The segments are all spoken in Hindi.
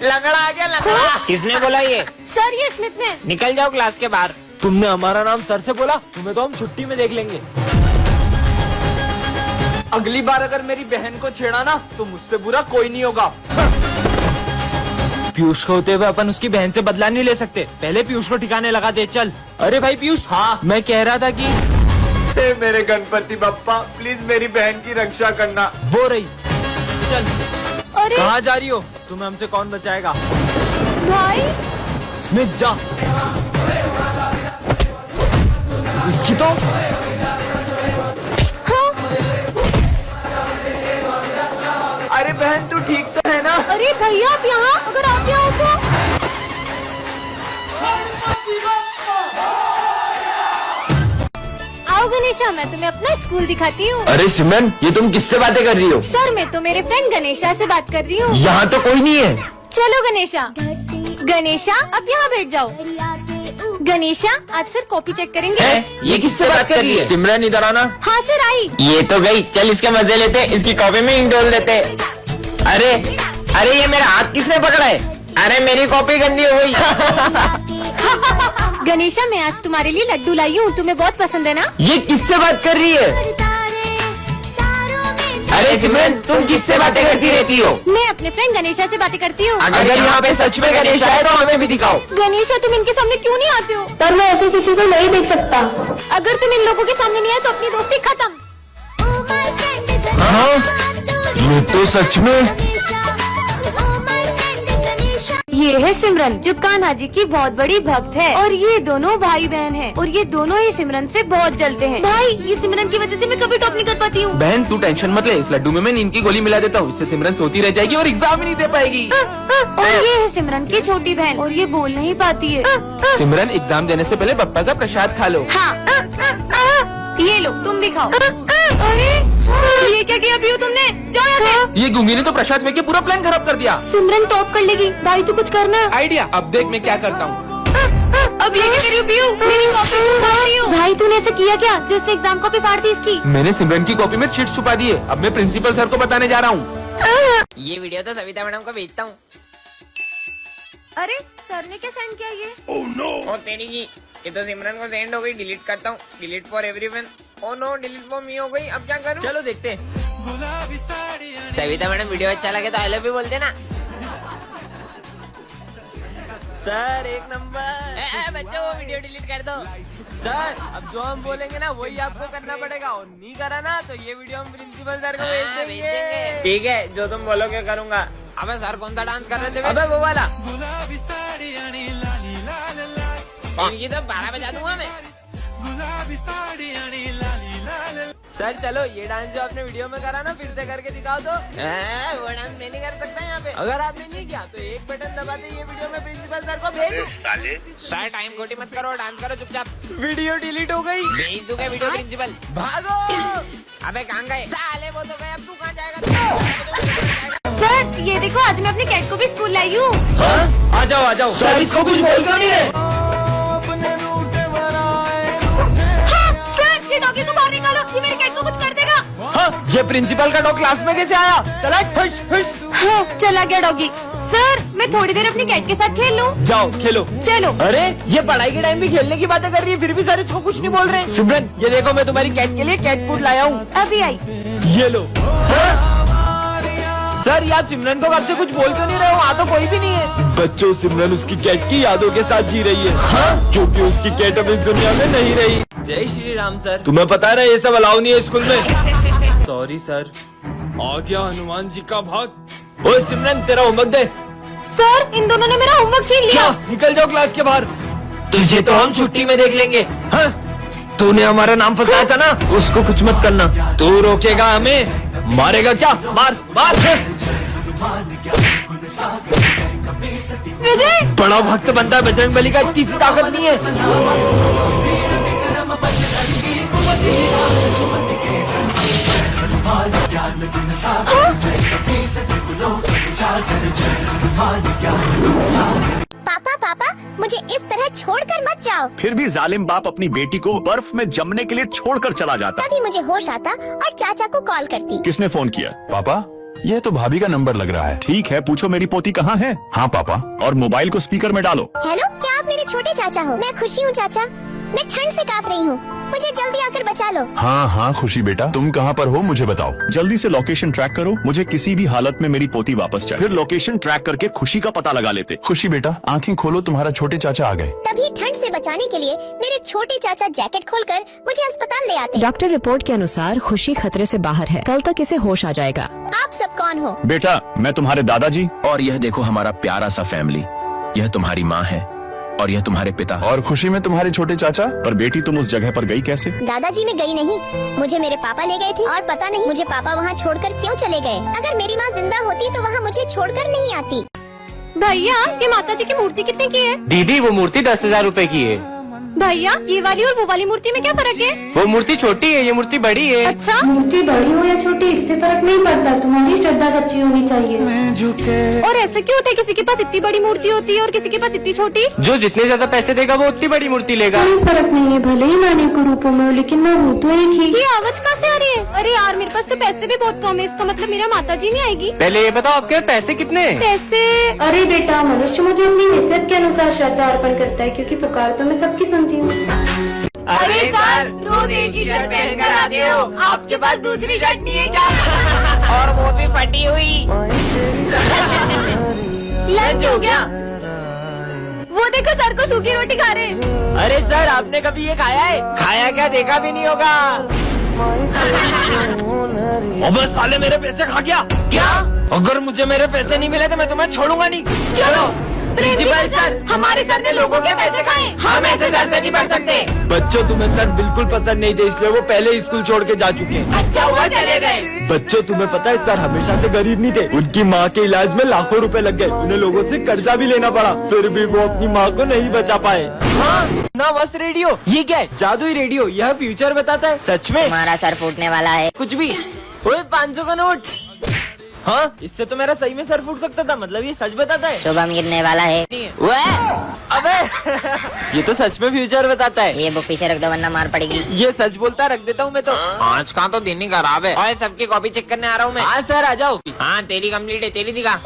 लंगड़ा आ गया लंगड़ा। किसने बोला ये? सर ये स्मिथ ने। निकल जाओ क्लास के बाहर। तुमने हमारा नाम सर से बोला, तुम्हें तो हम छुट्टी में देख लेंगे। अगली बार अगर मेरी बहन को छेड़ा ना तो मुझसे बुरा कोई नहीं होगा। पीयूष को होते हुए अपन उसकी बहन से बदला नहीं ले सकते, पहले पीयूष को ठिकाने लगा दे। चल। अरे भाई पीयूष। हाँ मैं कह रहा था कि हे मेरे गणपति बप्पा प्लीज मेरी बहन की रक्षा करना। वो रही। चल। अरे कहाँ जा रही हो? तुम्हें हमसे कौन बचाएगा? भाई स्मिथ जा। इसकी तो हाँ। अरे बहन तू ठीक तो है ना? अरे भैया आप यहाँ अगर आप यहाँ हो तो। आओ गणेशा मैं तुम्हें अपना स्कूल दिखाती हूँ। अरे सिमरन ये तुम किससे बातें कर रही हो? सर मैं तो मेरे फ्रेंड गणेशा से बात कर रही हूँ। यहाँ तो कोई नहीं है। चलो गणेशा। गणेशा अब यहाँ बैठ जाओ। गणेशा आज सर कॉपी चेक करेंगे। ये किससे बात कर रही है? सिमरन इधर आना। हाँ सर आई। ये तो गई, चल इसके मजे लेते, इसकी कॉपी में इंक डोल देते। अरे अरे ये मेरा हाथ किसने पकड़ा है? अरे मेरी कॉपी गंदी हो गई। गणेशा मैं आज तुम्हारे लिए लड्डू लाई हूँ, तुम्हें बहुत पसंद है ना? ये किससे बात कर रही है? अरे सिमरन तुम किससे बातें करती रहती हो? मैं अपने फ्रेंड गणेशा से बातें करती हूँ। अगर यहाँ पे सच में गणेश आए तो हमें भी दिखाओ। गणेशा तुम इनके सामने क्यों नहीं आते हो? पर मैं ऐसे किसी को नहीं देख सकता। अगर तुम इन लोगों के सामने नहीं आए तो अपनी दोस्ती खत्म। हाँ ये तो सच में। ये है सिमरन जो कान्हा जी की बहुत बड़ी भक्त है और ये दोनों भाई बहन हैं और ये दोनों ही सिमरन से बहुत जलते हैं। भाई ये सिमरन की वजह से मैं कभी टॉप नहीं कर पाती हूँ। बहन तू टेंशन मत ले, इस लड्डू में मैं नींद की गोली मिला देता हूँ, इससे सिमरन सोती रह जाएगी और एग्जाम ही नहीं दे पाएगी। और ये है सिमरन की छोटी बहन और ये बोल नहीं पाती है। सिमरन एग्जाम देने से पहले पप्पा का प्रसाद खा लो। हाँ ये लो तुम भी खाओ। अरे ये क्या किया पीयू तुमने? जाओ यहाँ से। ये गूंगी ने तो प्रसाद फेंक के पूरा प्लान खराब कर दिया। सिमरन टॉप कर लेगी, भाई तू कुछ करना। आइडिया, अब देख मैं क्या करता हूँ। अब ये क्या कर रही हो पीयू? मेरी कॉपी क्यों फाड़ रही हो? भाई तूने ऐसा किया क्या जो इसने एग्जाम कॉपी फाड़ दी इसकी? मैंने सिमरन की कॉपी में चीट छुपा दी है, अब मैं प्रिंसिपल सर को बताने जा रहा हूँ। ये वीडियो तो सविता मैडम को भेजता हूँ। अरे सर ने क्या सेंड किया ये? और तेरी की ये तो सिमरन को सेंड हो गई, डिलीट करता हूँ। Delete for everyone. Oh no delete for me हो गई, अब क्या करूँ? चलो देखते हैं। सविता मैडम वीडियो अच्छा लगे तो आई लव यू बोल देना। सर एक नंबर। बच्चों वो वीडियो डिलीट कर दो। सर अब जो हम बोलेंगे ना वही आपको करना पड़ेगा और नहीं करा ना तो ये वीडियो हम प्रिंसिपल सर को भेज देंगे। ठीक है जो तुम बोलोगे करूँगा। अबे सर कौन सा डांस कर रहे थे? अबे वो वाला। इनकी तो 12 बजा दूंगा मैं। सर चलो ये डांस जो आपने वीडियो में करा ना फिर से करके दिखाओ तो। वो डांस मैं नहीं कर सकता यहाँ पे। अगर आपने नहीं किया तो एक बटन दबाते ये वीडियो में प्रिंसिपल सर को भेज दो। सर टाइम खोटी मत करो, डांस करो चुपचाप। वीडियो डिलीट हो गई। भेज दूंगा वीडियो प्रिंसिपल। भागो। अबे कहाँ गए? साले वो तो गए, अब तू कहाँ जाएगा? सर ये देखो आज मैं अपने कैट को भी स्कूल लाई हूँ। आ जाओ। सर इसको कुछ बोल क्यों नहीं रहे? हाँ, सर ये डॉगी को बाहर निकालो, ये मेरे कैट को कुछ कर देगा। हाँ ये प्रिंसिपल का डॉग क्लास में कैसे आया? चला खुश खुश। हाँ चला गया डॉगी। सर मैं थोड़ी देर अपनी कैट के साथ खेल लूँ? जाओ खेलो। चलो। अरे ये पढ़ाई के टाइम भी खेलने की बातें कर रही है फिर भी सर इसको कुछ नहीं बोल रहे। सिमरन ये देखो मैं तुम्हारी कैट के लिए कैट फूड लाया हूँ। अभी आई। ये लो। सर यार सिमरन को कब से कुछ बोल क्यों नहीं रहे हो? वहाँ तो कोई भी नहीं है। बच्चों सिमरन उसकी कैट की यादों के साथ जी रही है। हाँ? क्योंकि उसकी कैट अब इस दुनिया में नहीं रही। जय श्री राम सर। तुम्हें पता है ना ये सब अलाउ नहीं है स्कूल में। Sorry sir. आ गया हनुमान जी का भक्त। ओए सिमरन तेरा होमवर्क दे। सर इन दोनों ने मेरा होमवर्क छीन लिया। निकल जाओ क्लास के बाहर। तुझे तो हम छुट्टी में देख लेंगे। हाँ? तूने हमारा नाम फंसाया था ना, उसको कुछ मत करना। तू रोकेगा हमें, मारेगा क्या? मार मार। विजय बड़ा भक्त बनता है, बजरंगबली का इतनी सी ताकत नहीं है। पापा मुझे इस तरह छोड़कर मत जाओ। फिर भी जालिम बाप अपनी बेटी को बर्फ में जमने के लिए छोड़कर चला जाता। तभी मुझे होश आता और चाचा को कॉल करती। किसने फोन किया? पापा ये तो भाभी का नंबर लग रहा है। ठीक है, पूछो मेरी पोती कहाँ है। हाँ पापा, और मोबाइल को स्पीकर में डालो। हेलो, क्या आप मेरे छोटे चाचा हो? मैं खुशी हूँ चाचा। मैं ठंड से कांप रही हूँ, मुझे जल्दी आकर बचा लो। हाँ हाँ खुशी बेटा, तुम कहाँ पर हो मुझे बताओ। जल्दी से लोकेशन ट्रैक करो, मुझे किसी भी हालत में मेरी पोती वापस चाहिए। फिर लोकेशन ट्रैक करके खुशी का पता लगा लेते। खुशी बेटा, आंखें खोलो, तुम्हारा छोटे चाचा आ गए। तभी ठंड से बचाने के लिए मेरे छोटे चाचा जैकेट खोलकर मुझे अस्पताल ले आते। डॉक्टर रिपोर्ट के अनुसार खुशी खतरे से बाहर है, कल तक इसे होश आ जाएगा। आप सब कौन हो? बेटा मैं तुम्हारे दादाजी। और यह देखो हमारा प्यारा सा फैमिली। यह तुम्हारी माँ है और यह तुम्हारे पिता। और खुशी में तुम्हारे छोटे चाचा। पर बेटी तुम उस जगह पर गई कैसे? दादाजी मैं गई नहीं, मुझे मेरे पापा ले गए थे और पता नहीं मुझे पापा वहाँ छोड़कर क्यों चले गए। अगर मेरी माँ जिंदा होती तो वहाँ मुझे छोड़कर नहीं आती। भैया ये माता जी की मूर्ति कितने की है? दीदी वो मूर्ति 10,000 रुपए की है। भैया ये वाली और वो वाली मूर्ति में क्या फर्क है? वो मूर्ति छोटी है, ये मूर्ति बड़ी है। अच्छा, मूर्ति बड़ी हो या छोटी इससे फर्क नहीं पड़ता, तुम्हारी श्रद्धा सच्ची होनी चाहिए। और ऐसा क्यों होता है किसी के पास इतनी बड़ी मूर्ति होती है और किसी के पास इतनी छोटी? जो जितने ज्यादा पैसे देगा वो उतनी बड़ी मूर्ति लेगा। कोई फर्क नहीं है, भले ही मैं अनेकों रूपों में हूँ लेकिन मैं हूँ तो एक ही। ये आवाज कहाँ से आ रही है? अरे यार मेरे पास तो पैसे भी बहुत कम है, इसका मतलब मेरा माता जी नहीं आएगी। पहले ये बताओ आपके पैसे कितने हैं? पैसे? अरे बेटा, मनुष्य मुझे अपनी हैसियत के अनुसार श्रद्धा अर्पण करता है, क्योंकि पुकार तो मैं सबकी सुनती हूँ। अरे सर, रोज एक ही शर्ट पहन कर आते हो, आपके पास दूसरी शर्ट नहीं है क्या? और वो भी फटी हुई। लंच हो गया? वो देखो सर को सूखी रोटी खा रहे हैं। अरे सर आपने कभी ये खाया है? खाया क्या, देखा भी नहीं होगा। अबे साले मेरे पैसे खा गया क्या? अगर मुझे मेरे पैसे नहीं मिले तो मैं तुम्हें छोड़ूंगा नहीं। चलो प्रिंसिपल सर, हमारे सर ने लोगों के पैसे खाए, हम ऐसे सर से नहीं पढ़ सकते। बच्चों तुम्हें सर बिल्कुल पसंद नहीं थे, इसलिए वो पहले ही स्कूल छोड़ के जा चुके हैं। अच्छा हुआ चले गए। बच्चों तुम्हें पता है सर हमेशा से गरीब नहीं थे, उनकी माँ के इलाज में लाखों रुपए लग गए, उन्हें लोगों से कर्जा भी लेना पड़ा, फिर भी वो अपनी माँ को नहीं बचा पाए। हाँ ना बस रेडियो, ये क्या है? जादुई रेडियो, यह फ्यूचर बताता है। सच में तुम्हारा सर फूटने वाला है। कुछ भी। ओए 500 का नोट। हाँ इससे तो मेरा सही में सर फूट सकता था, मतलब ये सच बताता है। शुभम गिरने वाला है। अबे ये तो सच में फ्यूचर बताता है। ये बुक पीछे रख दो वरना मार पड़ेगी। ये सच बोलता, रख देता हूँ मैं तो। आज का तो दिन ही खराब है। और सबकी कॉपी चेक करने आ रहा हूँ मैं। हाँ सर आ जाओ। हाँ तेरी कंप्लीट है, तेरी दिखा।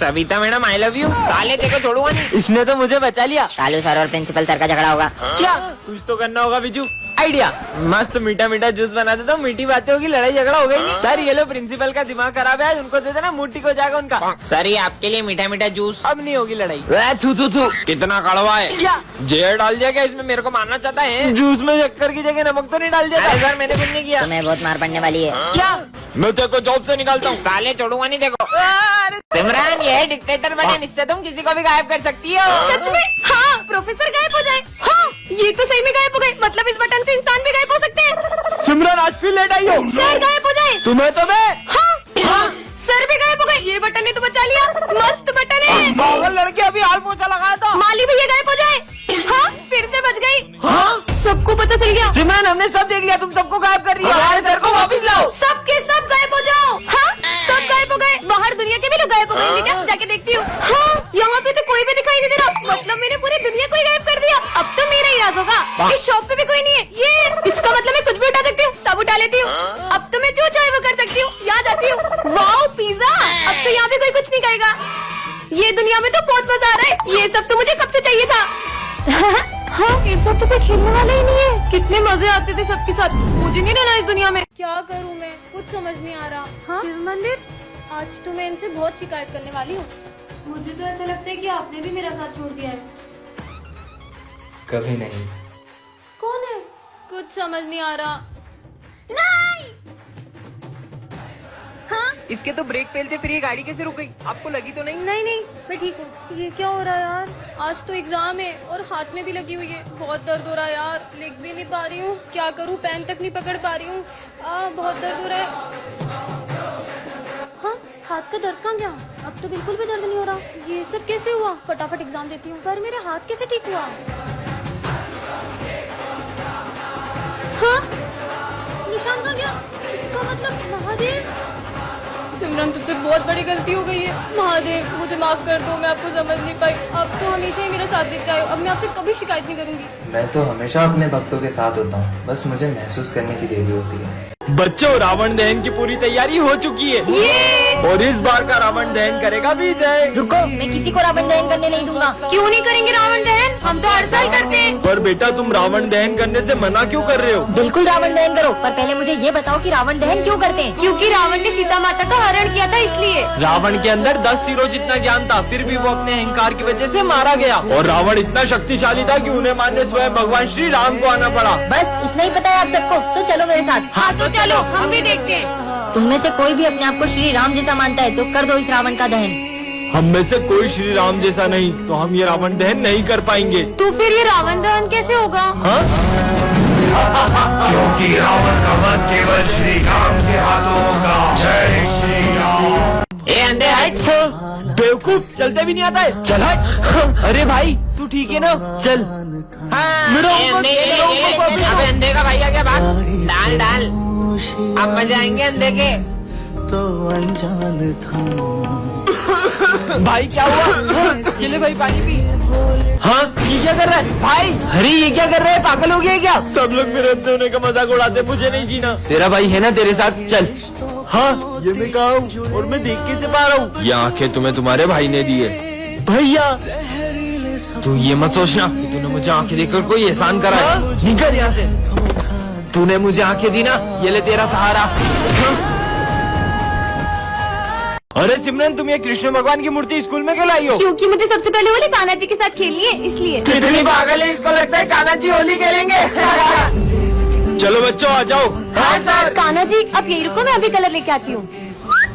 Savita madam I love you. साले देखो छोड़ूंगा नहीं। इसने तो मुझे बचा लिया। कालू सर और प्रिंसिपल सर का झगड़ा होगा। क्या कुछ तो करना होगा बिजू। आइडिया, मस्त मीठा मीठा जूस बना देता हूँ, मीठी बातें होगी, लड़ाई झगड़ा हो गई। सर ये लो प्रिंसिपल का दिमाग खराब है, आज उनको दे देना, मूड ठीक हो जाएगा उनका। सर ये आपके लिए मीठा मीठा जूस। अब नहीं होगी लड़ाई। थू थू थू, कितना कड़वा है। क्या जहर डाल दिया क्या इसमें? मेरे को मारना चाहता है? जूस में शक्कर की जगह नमक तो नहीं डाल दिया? अरे सर मैंने कुछ नहीं किया। तुम्हें बहुत मार पड़ने वाली है। क्या? मैं तेरे को जॉब से निकालता हूँ। साले छोड़ूंगा नहीं देखो। सिमरन ये डिक्टेटर बने, इससे तुम किसी को भी गायब कर सकती हो। सच में? हाँ प्रोफेसर गायब हो जाए। हाँ ये तो सही में गायब हो गए, मतलब इस बटन से इंसान भी गायब हो सकते हैं। सिमरन आज फिर लेट आई हो। सर गायब हो जाए। तुम्हें तो मैं। हाँ सर भी गायब हो गए, ये बटन ने तो बचा लिया, मस्त बटन है। पागल लड़के अभी हाल पोछा लगाया था। माली भैया गायब हो जाए। हाँ फिर से बच गई। हाँ सबको पता चल गया। सिमरन हमने सब देख लिया, तुम सबको गायब कर रही हो। हमारे सर को वापस लाओ। सबके सब गायब हो जाओ। हाँ सब गायब हो गए, बाहर दुनिया के भी लोग गायब हो गए क्या? जाके देखती हूँ। हाँ यहाँ पे तो कोई भी दिखाई नहीं दे रहा, मतलब मैंने पूरी दुनिया को ही गायब कर दिया। अब तो मेरा ही राज होगा। इस शॉप पे भी कोई नहीं है, ये इसका मतलब मैं कुछ भी उठा सकती हूँ, सब उठा लेती हूँ। अब तो मैं जो चाहे वो कर सकती हूँ, यहाँ जाती हूँ। वाओ पिज्जा, अब तो यहाँ भी कोई कुछ नहीं करेगा। ये दुनिया में तो बहुत मजा आ रहा है, ये सब तो मुझे कब से चाहिए था। हाँ इस सब तो कोई खेलने वाला ही नहीं है। कितने मजे आते थे सबके साथ, मुझे नहीं रहना इस दुनिया में। क्या करूँ मैं, कुछ समझ नहीं आ रहा। हाँ? शिव मंदिर, आज तो मैं इनसे बहुत शिकायत करने वाली हूँ। मुझे तो ऐसा लगता है कि आपने भी मेरा साथ छोड़ दिया है। कभी नहीं। कौन है? कुछ समझ नहीं आ रहा। नहीं। हाँ इसके तो ब्रेक पेलते फिर ये गाड़ी कैसे रुक गई? आपको लगी तो नहीं? नहीं नहीं मैं ठीक हूँ। ये क्या हो रहा है यार, आज तो एग्जाम है और हाथ में भी लगी हुई है, बहुत दर्द हो रहा है यार, लिख भी नहीं पा रही हूँ, क्या करूँ, पेन तक नहीं पकड़ पा रही हूँ। बहुत दर्द हो रहा है। हाँ हाथ का दर्द कहाँ गया? अब तो बिल्कुल भी दर्द नहीं हो रहा। ये सब कैसे हुआ? फटाफट एग्जाम देती हूँ। पर मेरा हाथ कैसे ठीक हुआ? हाँ निशान कहाँ गया? इसका मतलब महादेव। सिमरन सिमरन तुझसे बहुत बड़ी गलती हो गई है। महादेव मुझे माफ कर दो, मैं आपको समझ नहीं पाई। आप तो हमेशा ही मेरा साथ देते आए हो, अब मैं आपसे कभी शिकायत नहीं करूंगी। मैं तो हमेशा अपने भक्तों के साथ होता हूँ, बस मुझे महसूस करने की देरी होती है। बच्चों, रावण दहन की पूरी तैयारी हो चुकी है और इस बार का रावण दहन करेगा विजय। रुको, मैं किसी को रावण दहन करने नहीं दूंगा। क्यों नहीं करेंगे रावण दहन? हम तो हर साल करते हैं। पर बेटा, तुम रावण दहन करने से मना क्यों कर रहे हो? बिल्कुल रावण दहन करो, पर पहले मुझे ये बताओ कि रावण दहन क्यों करते हैं? क्योंकि रावण ने सीता माता का हरण किया था, इसलिए। रावण के अंदर 10 सिरों जितना ज्ञान था, फिर भी वो अपने अहंकार की वजह से मारा गया। और रावण इतना शक्तिशाली था कि उन्हें मारने स्वयं भगवान श्री राम को आना पड़ा। बस इतना ही पता है आप सबको, तो चलो मेरे साथ। हाँ तो चलो, हम भी देखते हैं। तुम में से कोई भी अपने आप को श्री राम जैसा मानता है तो कर दो इस रावण का दहन। हम में से कोई श्री राम जैसा नहीं, तो हम ये रावण दहन नहीं कर पाएंगे। तो फिर ये रावण दहन कैसे होगा? हाँ? क्योंकि रावण का वध केवल श्री राम के हाथों होगा। जय श्री राम। ए अंधे हट। बेवकूफ, चलते भी नहीं आता है। चल हट। अरे भाई, तू ठीक है ना? चल। मेरा अब अंधे का भाई आ गया, बात डाल डाल। अब मजे आएंगे अंधे के। भाई क्या हुआ? ये ले भाई, पानी पी। हाँ, ये क्या कर रहा है भाई? अरे ये क्या कर रहा है? पागल हो गया क्या? सब लोग मेरे अंधे होने का मजाक उड़ाते, मुझे नहीं जीना। तेरा भाई है ना तेरे साथ, चल। हाँ, ये मैं कहा हूँ और मैं देख के से पा रहा हूँ। ये आंखें तुम्हें तुम्हारे भाई ने दी है। भैया, तू ये मत सोचना कि तूने मुझे आंखें देकर कोई एहसान करा है। निकल यहाँ से। तूने मुझे आंखें दी ना, ये ले तेरा सहारा। अरे सिमरन, तुम ये कृष्ण भगवान की मूर्ति स्कूल में क्यों लाई हो? क्योंकि मुझे सबसे पहले होली कान्हा जी के साथ खेलनी है, इसलिए। कितनी पागल है, इसको लगता है कान्हा जी होली खेलेंगे। चलो बच्चों, आ जाओ। हाँ सर। कान्हा जी आप यही रुको, मैं अभी कलर लेके आती हूँ।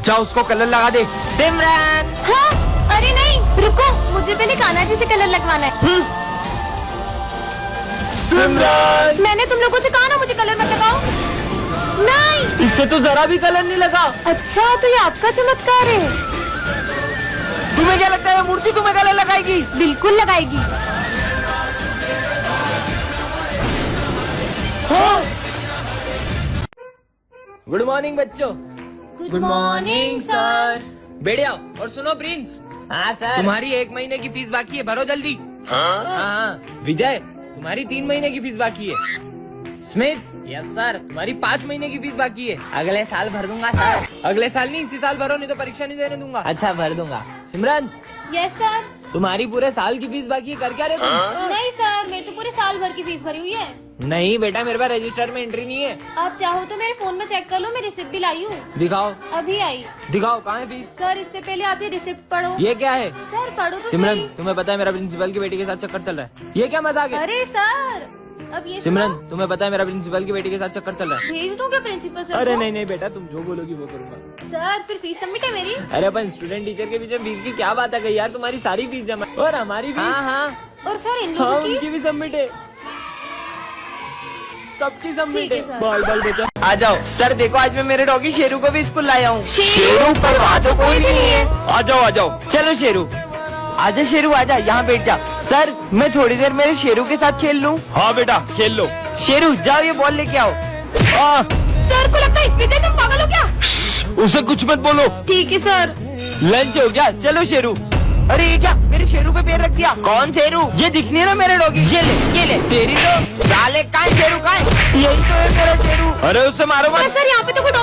जाओ, उसको कलर लगा दे। सिमरन। हाँ, अरे नहीं रुको, मुझे पहले कान्हा जी से कलर लगवाना है। सिमरन, मैंने तुम लोगों से कहा ना मुझे कलर मत लगाओ। नहीं, इससे तो जरा भी कलर नहीं लगा। अच्छा तो ये आपका चमत्कार है। तुम्हें क्या लगता है मूर्ति तुम्हें कलर लगाएगी? बिल्कुल लगाएगी। गुड मॉर्निंग बच्चों। Good morning sir. बैठ जाओ और सुनो प्रिंस। हाँ सर। तुम्हारी 1 महीने की फीस बाकी है, भरो जल्दी। हाँ। विजय, तुम्हारी 3 महीने की फीस बाकी है। स्मिथ, यस सर, तुम्हारी 5 महीने की फीस बाकी है। अगले साल भर दूंगा सर। अगले साल नहीं, इसी साल भरो, नहीं तो परीक्षा नहीं देने दूंगा। अच्छा, भर दूंगा। सिमरन, यस सर। तुम्हारी पूरे साल की फीस बाकी है, कर क्या रहे तुम? नहीं सर, मेरे तो पूरे साल भर की फीस भरी हुई है। नहीं बेटा, मेरे पास रजिस्टर में एंट्री नहीं है। आप चाहो तो मेरे फोन में चेक कर लो, मैं रिसिप्ट भी लाई हूँ। दिखाओ। अभी आई। दिखाओ, कहाँ है फीस? सर इससे पहले आप ये रिसिप्ट पढ़ो। ये क्या है? सर पढ़ो तो सिमरन, सही। तुम्हें पता है मेरा प्रिंसिपल की बेटी के साथ चक्कर चल रहा है। ये क्या मजाक है? अरे सर अब ये सिमरन, सुनो। तुम्हें पता है मेरा प्रिंसिपल की बेटी के साथ चक्कर चल रहा है। भेज दूं क्या प्रिंसिपल सर अरे को? नहीं नहीं बेटा, तुम जो बोलोगी वो करूंगा। सर फिर फीस सबमिट है मेरी। अरे अपन स्टूडेंट टीचर के बीच में फीस की क्या बात है यार, तुम्हारी सारी फीस जमा और हमारी फीस। हाँ हाँ। और सर इन हाँ, लोगों की। उनकी भी सबमिट है, सबकी सबमिट ठीक है, है। सर। बाल बाल बचा। आ जाओ सर, देखो आज मैं मेरे डॉगी शेरू को भी स्कूल लाया हूँ। शेरू पर वहाँ तो कोई भी नहीं है। आ जाओ आ जाओ। चलो शेरू, आजा शेरू आजा, यहाँ बैठ जा। सर मैं थोड़ी देर मेरे शेरू के साथ खेल लूँ? हाँ बेटा, खेल लो। शेरू जाओ, ये बॉल लेके आओ। सर को लगता है विजय तुम पागल हो क्या? उसे कुछ मत बोलो। ठीक है सर। लंच हो गया, चलो शेरू। अरे ये क्या, मेरे शेरू पे पैर रख दिया? कौन शेरू? ये दिख नहीं रहा मेरे डॉगी। ये ले तेरी तो साले, का शेरू का? यही तो है मेरा शेरू। अरे उससे मारो मत। सर यहाँ पे तो कोई